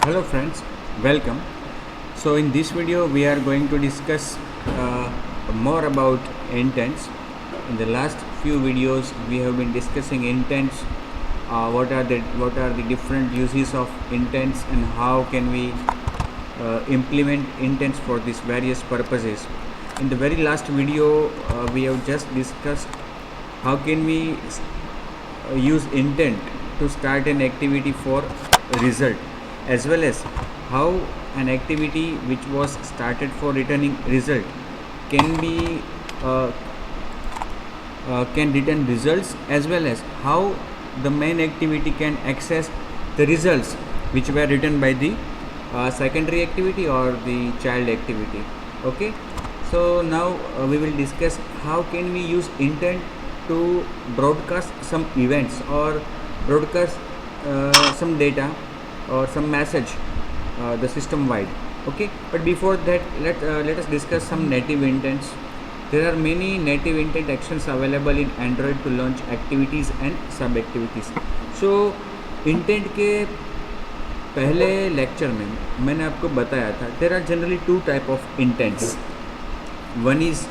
Hello friends, welcome. So in this video we are going to discuss more about intents. In the last few videos we have been discussing intents, what are the different uses of intents and how can we implement intents for these various purposes. In the very last video we have just discussed how can we use intent to start an activity for result, as well as how an activity which was started for returning result can be can return results, as well as how the main activity can access the results which were written by the secondary activity or the child activity. Okay, so now we will discuss how can we use intent to broadcast some events or broadcast some data or some message the system wide. Okay, but before that let us discuss some native intents. There are many native intent actions available in Android to launch activities and sub activities. So intent के पहले lecture में मैंने आपको बताया था there are generally two type of intents. One is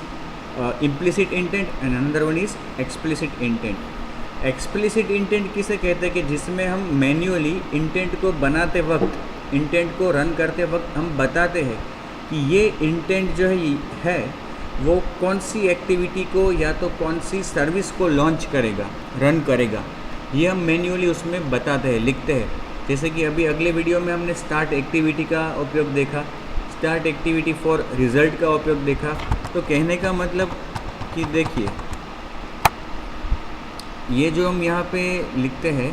implicit intent and another one is explicit intent. Explicit intent किसे कहते हैं कि जिसमें हम मैन्युअली इंटेंट को बनाते वक्त, इंटेंट को रन करते वक्त हम बताते हैं कि ये इंटेंट जो है वो कौन सी एक्टिविटी को या तो कौन सी सर्विस को लॉन्च करेगा, रन करेगा, ये हम मैन्युअली उसमें बताते हैं, लिखते हैं. जैसे कि अभी अगले वीडियो में हमने स्टार्ट एक्टिविटी का उपयोग देखा, स्टार्ट एक्टिविटी फॉर रिजल्ट का उपयोग देखा. तो कहने का मतलब कि देखिए ये जो हम यहाँ पे लिखते हैं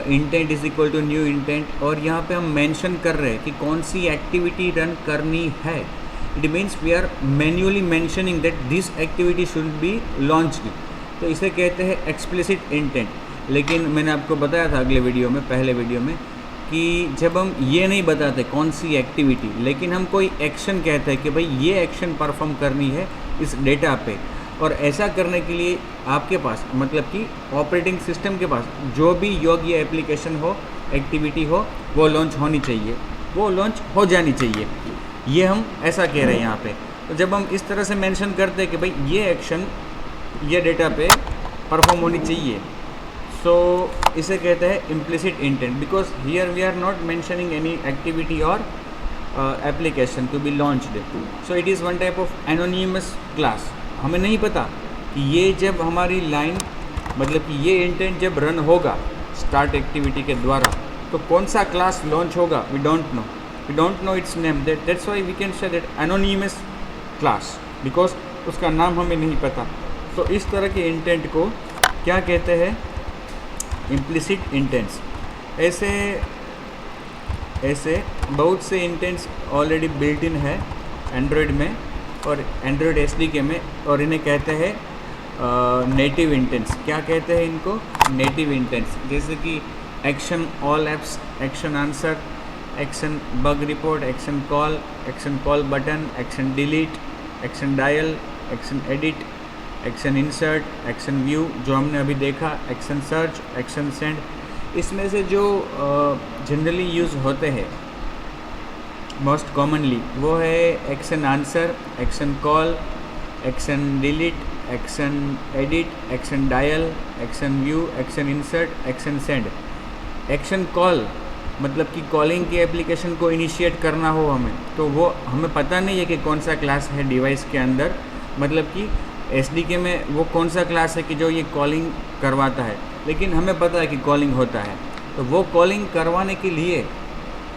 intent is equal to new intent, और यहाँ पे हम मेंशन कर रहे हैं कि कौन सी एक्टिविटी रन करनी है. It means we are manually mentioning that this activity should be launched. तो इसे कहते हैं एक्सप्लिसिट इंटेंट. लेकिन मैंने आपको बताया था अगले वीडियो में, पहले वीडियो में, कि जब हम ये नहीं बताते कौन सी एक्टिविटी, लेकिन हम कोई एक्शन कहते हैं कि भाई ये एक्शन परफॉर्म करनी है इस डेटा पे, और ऐसा करने के लिए आपके पास मतलब कि ऑपरेटिंग सिस्टम के पास जो भी योग्य एप्लीकेशन हो, एक्टिविटी हो, वो लॉन्च होनी चाहिए, वो लॉन्च हो जानी चाहिए. ये हम ऐसा कह रहे हैं यहाँ पे. तो जब हम इस तरह से मेंशन करते हैं कि भाई ये एक्शन ये डेटा पे परफॉर्म होनी चाहिए, सो इसे कहते हैं implicit intent, because here we are not mentioning any activity और application to be launched. So it is one type of anonymous class. हमें नहीं पता कि ये जब हमारी लाइन मतलब कि ये इंटेंट जब रन होगा स्टार्ट एक्टिविटी के द्वारा तो कौन सा क्लास लॉन्च होगा, we don't know its name. That's why we can say that anonymous class, because उसका नाम हमें नहीं पता. तो इस तरह के इंटेंट को क्या कहते हैं, इम्प्लिसिट इंटेंट्स. ऐसे बहुत से इंटेंट्स ऑलरेडी बिल्ट इन है एंड्रॉयड में और एंड्रॉयड SDK में, और इन्हें कहते हैं नेटिव इंटेंट्स. क्या कहते हैं इनको, नेटिव इंटेंट्स. जैसे कि action all apps, action answer, action bug report, action call button, action delete, action dial, action edit, action insert, action view जो हमने अभी देखा, एक्शन सर्च, एक्शन सेंड. इसमें से जो जनरली यूज़ होते हैं मोस्ट कॉमनली वो है action answer, action call, action delete, action edit, action dial, action view, action insert, action send. Action call मतलब कि कॉलिंग की एप्लीकेशन को इनिशिएट करना हो हमें, तो वो हमें पता नहीं है कि कौन सा क्लास है डिवाइस के अंदर, मतलब कि SDK में वो कौन सा क्लास है कि जो ये कॉलिंग करवाता है, लेकिन हमें पता है कि कॉलिंग होता है. तो वो कॉलिंग करवाने के लिए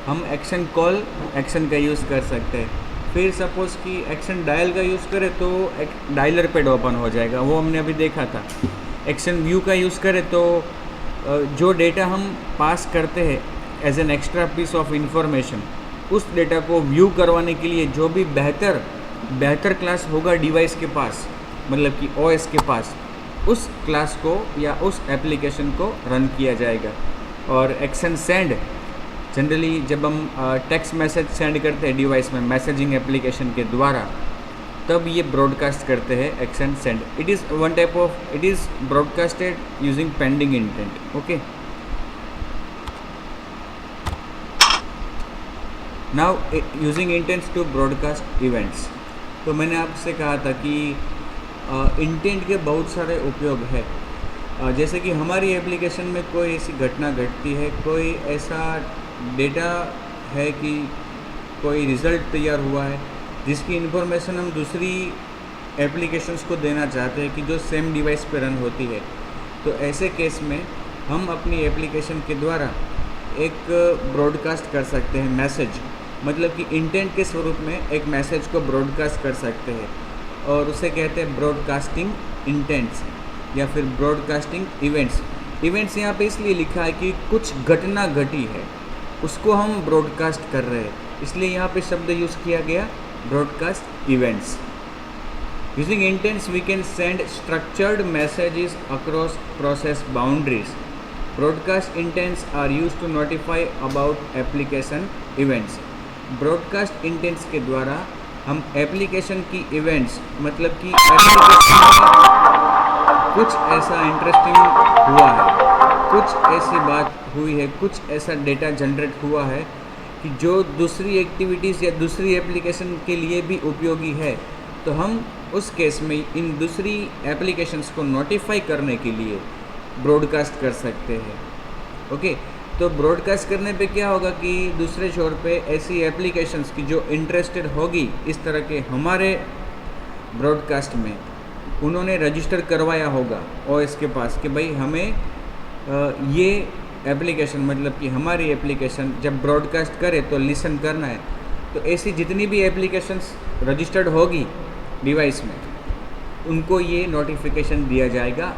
हम एक्शन कॉल एक्शन का यूज़ कर सकते हैं. फिर सपोज़ कि एक्शन डायल का यूज़ करें तो एक डायलर पैड ओपन हो जाएगा, वो हमने अभी देखा था. एक्शन व्यू का यूज़ करें तो जो डेटा हम पास करते हैं as an extra piece of information, उस डेटा को व्यू करवाने के लिए जो भी बेहतर क्लास होगा डिवाइस के पास, मतलब कि OS के पास, उस क्लास को या उस एप्लीकेशन को रन किया जाएगा. और एक्शन सेंड जनरली जब हम टेक्स्ट मैसेज सेंड करते हैं डिवाइस में मैसेजिंग एप्लीकेशन के द्वारा, तब ये ब्रॉडकास्ट करते हैं action send. It is one type of, it is broadcasted using pending intent. Okay, now using intents to broadcast events. तो मैंने आपसे कहा था कि इंटेंट के बहुत सारे उपयोग है। जैसे कि हमारी एप्लीकेशन में कोई ऐसी घटना घटती है, कोई ऐसा डेटा है कि कोई रिज़ल्ट तैयार हुआ है जिसकी इन्फॉर्मेशन हम दूसरी एप्लीकेशंस को देना चाहते हैं कि जो सेम डिवाइस पर रन होती है। तो ऐसे केस में हम अपनी एप्लीकेशन के द्वारा एक ब्रॉडकास्ट कर सकते हैं मैसेज, मतलब कि इंटेंट के स्वरूप में एक मैसेज को ब्रॉडकास्ट कर सकते हैं और उसे कहते हैं ब्रॉडकास्टिंग इंटेंट्स या फिर ब्रॉडकास्टिंग इवेंट्स। इवेंट्स यहाँ पे इसलिए लिखा है कि कुछ घटना घटी है उसको हम ब्रॉडकास्ट कर रहे हैं, इसलिए यहाँ पे शब्द यूज़ किया गया broadcast events. Using intents we can send structured messages across process boundaries. Broadcast intents are used to notify about application events. Broadcast intents के द्वारा हम एप्लीकेशन की इवेंट्स, मतलब कि एप्लीकेशन में कुछ ऐसा इंटरेस्टिंग हुआ है, कुछ ऐसी बात हुई है, कुछ ऐसा डेटा जनरेट हुआ है कि जो दूसरी एक्टिविटीज़ या दूसरी एप्लीकेशन के लिए भी उपयोगी है, तो हम उस केस में इन दूसरी एप्लीकेशंस को नोटिफाई करने के लिए ब्रॉडकास्ट कर सकते हैं। ओके, तो ब्रॉडकास्ट करने पे क्या होगा कि दूसरे छोर पे ऐसी एप्लीकेशंस की जो इंटरेस्टेड होगी इस तरह के हमारे ब्रॉडकास्ट में, उन्होंने रजिस्टर करवाया होगा ओएस के पास कि भाई हमें ये एप्लीकेशन, मतलब कि हमारी एप्लीकेशन जब ब्रॉडकास्ट करे तो लिसन करना है। तो ऐसी जितनी भी एप्लीकेशंस रजिस्टर्ड होगी डिवाइस में, उनको ये नोटिफिकेशन दिया जाएगा।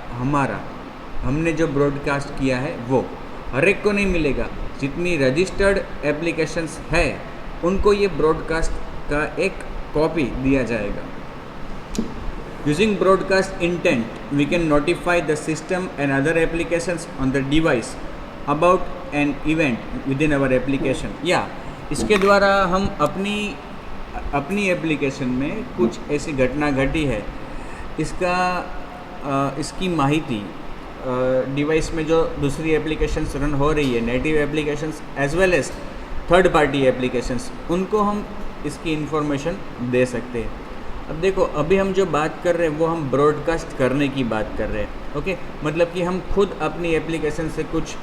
हमने जो ब्रॉडकास्ट किया है वो हर एक को नहीं मिलेगा, जितनी रजिस्टर्ड एप्लीकेशंस है उनको ये ब्रॉडकास्ट का एक कॉपी दिया जाएगा। Using broadcast intent we can notify the system and other applications on the device about an event within our application. या इसके द्वारा हम अपनी एप्लीकेशन में कुछ ऐसी घटना घटी है, इसकी माहिती डिवाइस में जो दूसरी एप्लीकेशंस रन हो रही है, native applications as well as third party applications, उनको हम इसकी इन्फॉर्मेशन दे सकते हैं। अब देखो, अभी हम जो बात कर रहे हैं वो हम ब्रॉडकास्ट करने की बात कर रहे हैं। ओके, मतलब कि हम खुद अपनी एप्लीकेशन से कुछ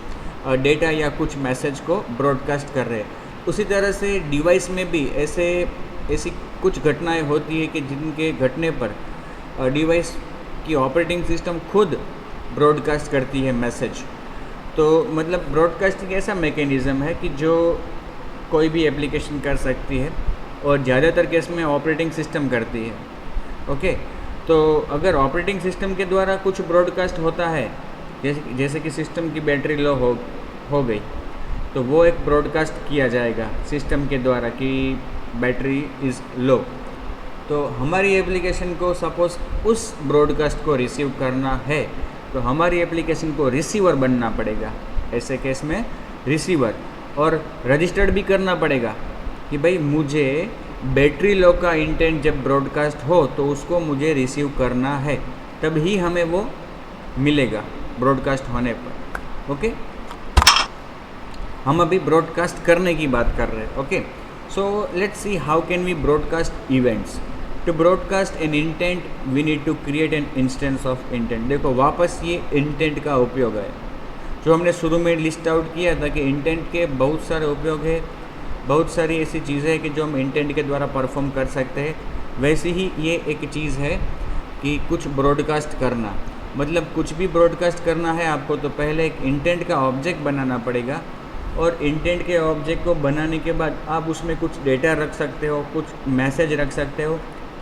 डेटा या कुछ मैसेज को ब्रॉडकास्ट कर रहे हैं। उसी तरह से डिवाइस में भी ऐसी कुछ घटनाएं होती है कि जिनके घटने पर डिवाइस की ऑपरेटिंग सिस्टम खुद ब्रॉडकास्ट करती है मैसेज। तो मतलब ब्रॉडकास्टिंग ऐसा मैकेनिज़्म है कि जो कोई भी एप्लीकेशन कर सकती है और ज़्यादातर केस में ऑपरेटिंग सिस्टम करती है। ओके, तो अगर ऑपरेटिंग सिस्टम के द्वारा कुछ ब्रॉडकास्ट होता है, जैसे कि सिस्टम की बैटरी लो हो गई, तो वो एक ब्रॉडकास्ट किया जाएगा सिस्टम के द्वारा कि बैटरी इज़ लो। तो हमारी एप्लीकेशन को सपोज़ उस ब्रॉडकास्ट को रिसीव करना है तो हमारी एप्लीकेशन को रिसीवर बनना पड़ेगा। ऐसे केस में रिसीवर, और रजिस्टर्ड भी करना पड़ेगा कि भाई मुझे बैटरी लो का इंटेंट जब ब्रॉडकास्ट हो तो उसको मुझे रिसीव करना है, तभी हमें वो मिलेगा ब्रॉडकास्ट होने पर। ओके, हम अभी ब्रॉडकास्ट करने की बात कर रहे हैं। Okay, so let's see how can we broadcast events. To broadcast an intent we need to create an instance of intent. देखो, वापस ये इंटेंट का उपयोग है जो हमने शुरू में लिस्ट आउट किया था कि इंटेंट के बहुत सारे उपयोग है, बहुत सारी ऐसी चीज़ें हैं कि जो हम इंटेंट के द्वारा परफॉर्म कर सकते हैं। वैसे ही ये एक चीज़ है कि कुछ ब्रॉडकास्ट करना, मतलब कुछ भी ब्रॉडकास्ट करना है आपको तो पहले एक इंटेंट का ऑब्जेक्ट बनाना पड़ेगा, और इंटेंट के ऑब्जेक्ट को बनाने के बाद आप उसमें कुछ डेटा रख सकते हो, कुछ मैसेज रख सकते हो,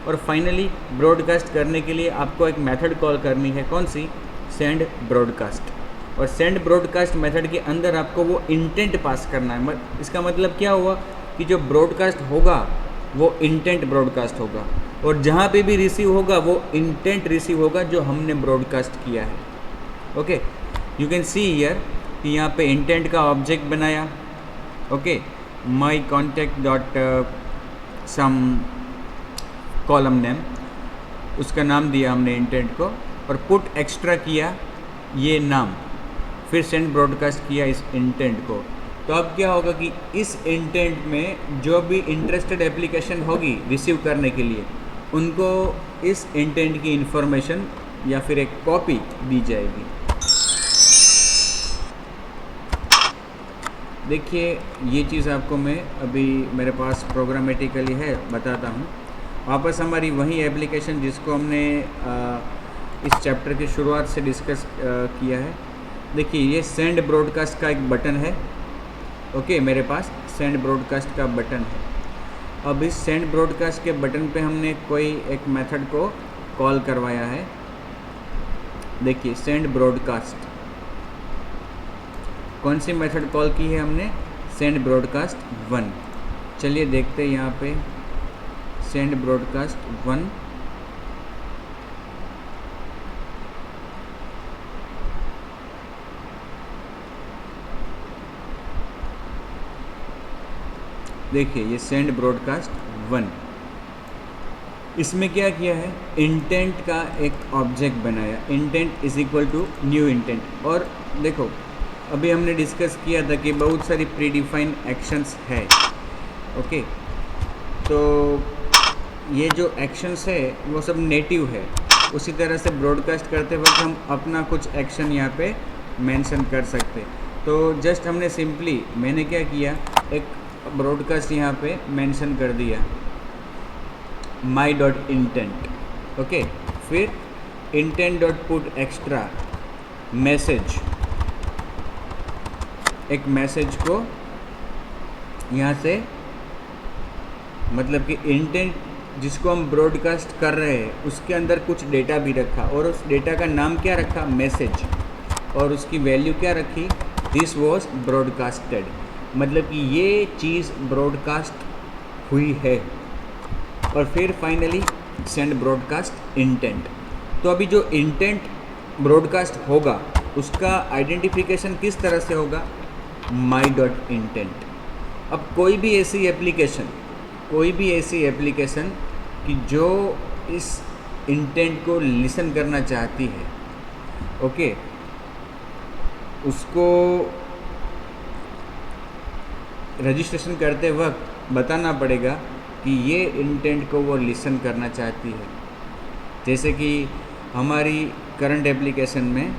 और फाइनली ब्रॉडकास्ट करने के लिए आपको एक मेथड कॉल करनी है। कौन सी? Send broadcast. और सेंड ब्रॉडकास्ट मेथड के अंदर आपको वो इंटेंट पास करना है। इसका मतलब क्या हुआ कि जो ब्रॉडकास्ट होगा वो इंटेंट ब्रॉडकास्ट होगा, और जहाँ पे भी रिसीव होगा वो इंटेंट रिसीव होगा जो हमने ब्रॉडकास्ट किया है। Okay, you can see here कि यहाँ पे इंटेंट का ऑब्जेक्ट बनाया। Okay, my contact dot some column name, उसका नाम दिया हमने इंटेंट को, और पुट एक्स्ट्रा किया ये नाम, फिर सेंड ब्रॉडकास्ट किया इस इंटेंट को। तो अब क्या होगा कि इस इंटेंट में जो भी इंटरेस्टेड एप्लीकेशन होगी रिसीव करने के लिए, उनको इस इंटेंट की इंफॉर्मेशन या फिर एक कॉपी दी जाएगी। देखिए ये चीज़ आपको मैं अभी मेरे पास प्रोग्रामेटिकली है बताता हूँ। वापस हमारी वही एप्लीकेशन जिसको हमने इस चैप्टर की शुरुआत से डिस्कस किया है। देखिए ये सेंड ब्रॉडकास्ट का एक बटन है। ओके, मेरे पास सेंड ब्रॉडकास्ट का बटन है। अब इस सेंड ब्रॉडकास्ट के बटन पे हमने कोई एक मेथड को कॉल करवाया है। देखिए सेंड ब्रॉडकास्ट, कौन सी मेथड कॉल की है हमने? Send broadcast 1। चलिए देखते हैं यहाँ पे सेंड ब्रॉडकास्ट 1। देखिए ये सेंड ब्रॉडकास्ट 1, इसमें क्या किया है, इंटेंट का एक ऑब्जेक्ट बनाया। Intent is equal to new intent. और देखो अभी हमने डिस्कस किया था कि बहुत सारी प्रीडिफाइंड एक्शंस है। ओके, तो ये जो एक्शंस है वो सब नेटिव है। उसी तरह से ब्रॉडकास्ट करते वक्त हम अपना कुछ एक्शन यहाँ पे मेंशन कर सकते। तो जस्ट हमने सिंपली, मैंने क्या किया, एक ब्रॉडकास्ट यहाँ पे मेंशन कर दिया my.intent। ओके, फिर intent.put extra मैसेज, एक मैसेज को यहाँ से, मतलब कि इंटेंट जिसको हम ब्रॉडकास्ट कर रहे हैं उसके अंदर कुछ डेटा भी रखा, और उस डेटा का नाम क्या रखा, मैसेज, और उसकी वैल्यू क्या रखी, दिस वॉज ब्रॉडकास्टेड, मतलब कि ये चीज़ ब्रॉडकास्ट हुई है। और फिर फाइनली सेंड ब्रॉडकास्ट इंटेंट। तो अभी जो इंटेंट ब्रॉडकास्ट होगा उसका आइडेंटिफिकेशन किस तरह से होगा, my.intent। अब कोई भी ऐसी एप्लीकेशन कि जो इस इंटेंट को लिसन करना चाहती है, ओके, उसको रजिस्ट्रेशन करते वक्त बताना पड़ेगा कि ये इंटेंट को वो लिसन करना चाहती है। जैसे कि हमारी करंट एप्लीकेशन में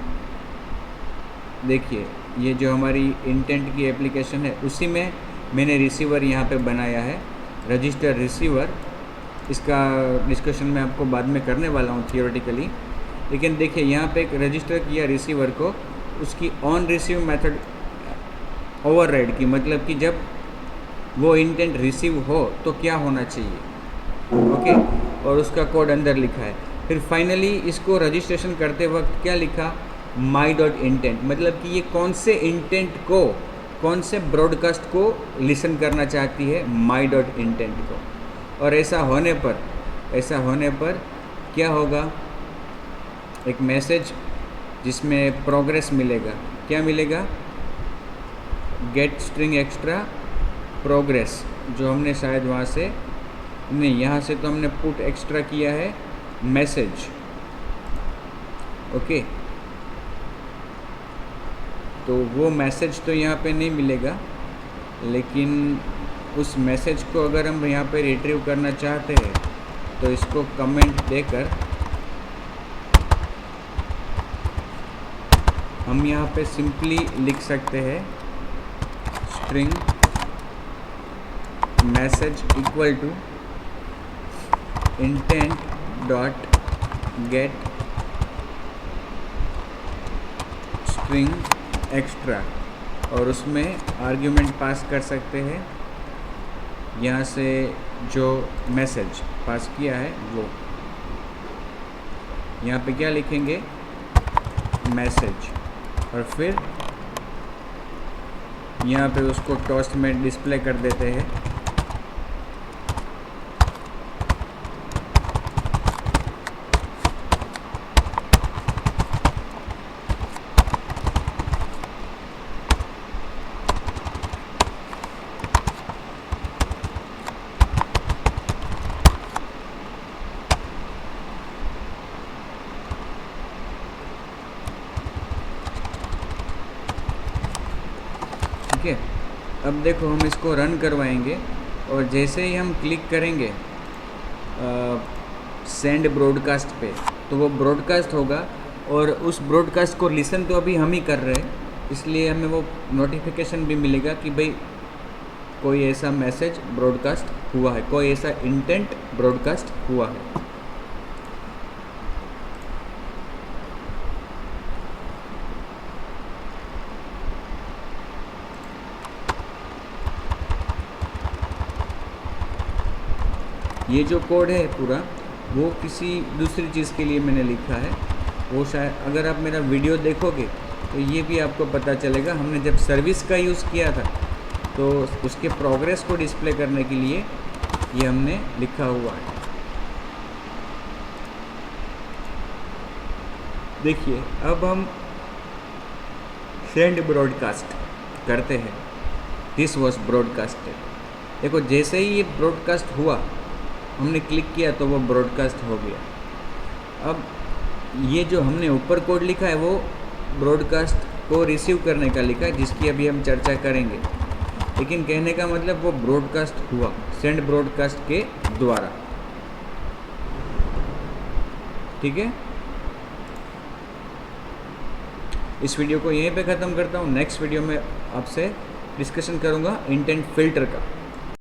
देखिए, ये जो हमारी इंटेंट की एप्लीकेशन है उसी में मैंने रिसीवर यहाँ पे बनाया है, रजिस्टर रिसीवर। इसका डिस्कशन मैं आपको बाद में करने वाला हूँ थियोरेटिकली। लेकिन देखिए यहाँ पे एक रजिस्टर किया रिसीवर को, उसकी ऑन रिसीव मेथड ओवरराइड की, मतलब कि जब वो इंटेंट रिसीव हो तो क्या होना चाहिए, ओके, और उसका कोड अंदर लिखा है। फिर फाइनली इसको रजिस्ट्रेशन करते वक्त क्या लिखा, my.intent, मतलब कि ये कौन से इंटेंट को, कौन से ब्रॉडकास्ट को लिसन करना चाहती है, my.intent को। और ऐसा होने पर क्या होगा, एक मैसेज जिसमें प्रोग्रेस मिलेगा। क्या मिलेगा, गेट स्ट्रिंग एक्स्ट्रा प्रोग्रेस, जो हमने शायद वहाँ से नहीं, यहाँ से तो हमने पुट एक्स्ट्रा किया है मैसेज। ओके, तो वो मैसेज तो यहाँ पे नहीं मिलेगा, लेकिन उस मैसेज को अगर हम यहाँ पे रिट्रीव करना चाहते हैं तो इसको कमेंट देकर हम यहाँ पे सिंपली लिख सकते हैं string message equal to intent dot get string extra, और उसमें आर्ग्यूमेंट पास कर सकते हैं यहाँ से जो मैसेज पास किया है वो। यहाँ पे क्या लिखेंगे, मैसेज, और फिर यहाँ पे उसको टोस्ट में डिस्प्ले कर देते हैं। ठीक है, अब देखो हम इसको रन करवाएंगे और जैसे ही हम क्लिक करेंगे सेंड ब्रॉडकास्ट पे तो वो ब्रॉडकास्ट होगा और उस ब्रॉडकास्ट को लिसन तो अभी हम ही कर रहे हैं, इसलिए हमें वो नोटिफिकेशन भी मिलेगा कि भाई कोई ऐसा मैसेज ब्रॉडकास्ट हुआ है, कोई ऐसा इंटेंट ब्रॉडकास्ट हुआ है। ये जो कोड है पूरा वो किसी दूसरी चीज़ के लिए मैंने लिखा है, वो शायद अगर आप मेरा वीडियो देखोगे तो ये भी आपको पता चलेगा। हमने जब सर्विस का यूज़ किया था तो उसके प्रोग्रेस को डिस्प्ले करने के लिए ये हमने लिखा हुआ है। देखिए अब हम सेंड ब्रॉडकास्ट करते हैं, दिस वॉज ब्रॉडकास्टेड। देखो जैसे ही ये ब्रॉडकास्ट हुआ हमने क्लिक किया तो वो ब्रॉडकास्ट हो गया। अब ये जो हमने ऊपर कोड लिखा है वो ब्रॉडकास्ट को रिसीव करने का लिखा है, जिसकी अभी हम चर्चा करेंगे। लेकिन कहने का मतलब वो ब्रॉडकास्ट हुआ सेंड ब्रॉडकास्ट के द्वारा। ठीक है, इस वीडियो को यहीं पे ख़त्म करता हूँ। नेक्स्ट वीडियो में आपसे डिस्कशन करूँगा इंटेंट फ़िल्टर का।